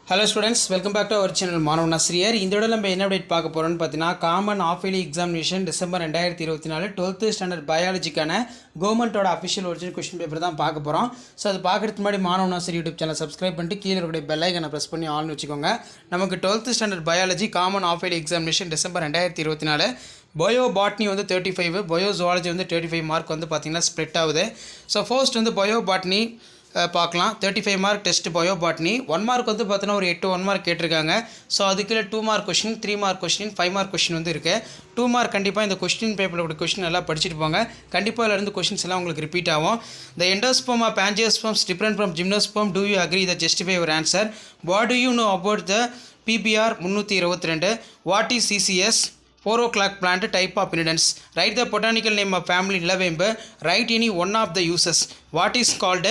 Hello students, welcome back to our channel மாணவன் ஆசிரியர். இந்த வீடியோல நம்ம என்ன அப்டேட் பார்க்க போறோம்னு பார்த்தீங்கன்னா common half yearly examination December 2024 12th standard பயாலஜிக்கான கவர்மெண்டோட அஃபிஷியல் ஒரிஜினல் क्वेश्चन பேப்பர் தான் பார்க்க போறோம். ஸோ அது பார்க்கறதுக்கு முன்னாடி மாணவன் ஆசிரியர் யூடியூப் சேனல் சப்ஸ்கிரைப் பண்ணிட்டு கீழே இருக்கிற பெல் ஐகானை பிரஸ் பண்ணி ஆல்னு வச்சுக்கோங்க. நமக்கு 12th standard biology common half yearly examination December 2024 bio botany வந்து 35, பயோ ஜுவாலஜி வந்து 35 மார்க் வந்து பார்த்தீங்கன்னா ஸ்ப்ளிட் ஆகுது. ஸோ ஃபர்ஸ்ட் வந்து பயோ பாட்னி பார்க்கலாம். 35 mark test bio botany. 1 mark வந்து பார்த்தீங்கன்னா ஒரு 8 1 மார்க் கேட்டிருக்காங்க. ஸோ அதுக்குள்ள 2 mark question, 3 mark question, 5 mark question வந்து இருக்குது. 2 மார்க் கண்டிப்பாக இந்த கொஸ்டின் பேப்பரோட கொஸ்டின் எல்லாம் படிச்சுட்டு போங்க. கண்டிப்பாக அதில் இருந்து கொஸ்டின்ஸ் எல்லாம் உங்களுக்கு ரிப்பீட் ஆகும். The endosperm of angiosperms different from gymnosperm. Do you agree the justify your answer? What do you know about the PBR 322? What is CCS? 4 o'clock plant type of inheritance. Write the botanical name of family Nilavembu. Write any one of the uses. What is called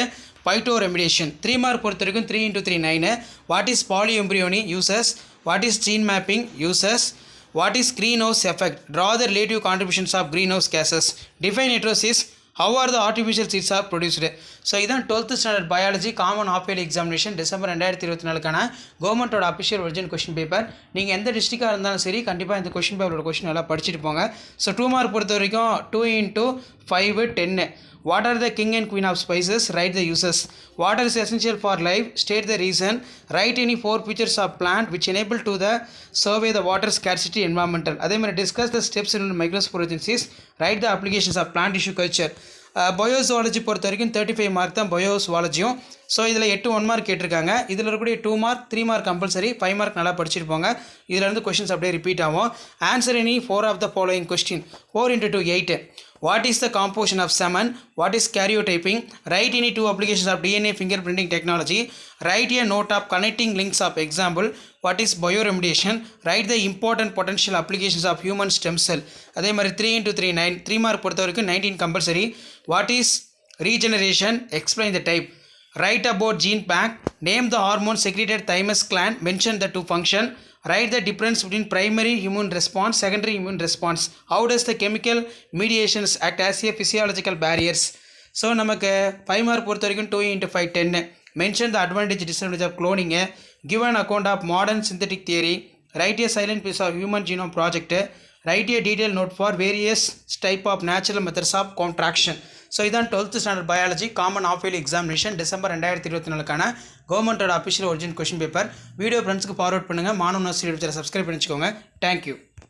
phytoremediation? 3 mark பொறுத்த வரைக்கும் 3 into 3 9. What is polyembryony? Uses. What is gene mapping? Uses. What is greenhouse effect? Draw the relative contributions of greenhouse gases. Define heterosis. How are the artificial seeds are produced? So இதான் 12th standard biology common half yearly examination December 2024 கவர்மெண்ட்டோட official original question paper. நீங்கள் எந்த டிஸ்ட்ரிக்டாக இருந்தாலும் சரி கண்டிப்பாக இந்த question பேப்பரோட question எல்லாம் படிச்சுட்டு போங்க. ஸோ 2 மார்க் பொறுத்த வரைக்கும் 2 into 5 10. What are the king and queen of spices? Write the uses. Water is essential for life. State the reason. Write any 4 features of plant which enable to the survey the water scarcity environmental. அதே மாதிரி discuss the steps in microsporogenesis. Write the applications of plant tissue culture. பயோசுவாலஜி பொறுத்த வரைக்கும் 35 mark தான் பயோசுவாலஜியும். So இதில் 8 1 mark கேட்டிருக்காங்க. இதில் இருக்கக்கூடிய 2 mark 3 mark compulsory, 5 mark நல்லா படிச்சிருப்போங்க. இதில் இருந்து கொஸ்டின்ஸ் அப்படியே ரிப்பீட் ஆகும். Answer any 4 of the following question. 4 into 2 8. What is the composition of semen? What is karyotyping? Write any 2 applications of DNA fingerprinting technology. Write a note of connecting links of example. What is bioremediation? Write the important potential applications of human stem cell. அதே மாதிரி 3 into 3 9. 3 mark பொறுத்த வரைக்கும் 19 compulsory. What is regeneration? Explain the type. Write about gene bank. Name the hormone secreted thymus gland. Mention the 2 function. Write the difference between primary immune response, secondary immune response. How does the chemical mediations act as a physiological barriers? So நமக்கு 5 mark பொறுத்த வரைக்கும் 2 into 5 10. Mention the advantage disadvantage of cloning. Give an account of modern synthetic theory. Write a silent piece of human genome project. Write a detailed note for various type of natural methods of contraction. So இதான் 12th standard biology common half yearly examination December 2024 கவர்மெண்ட்டோட official original question paper. Video ஃப்ரெண்ட்ஸ்க்கு forward பண்ணுங்கள். மாணவன் ஆசிரியர் subscribe பண்ணிச்சுக்கோங்க. Thank you.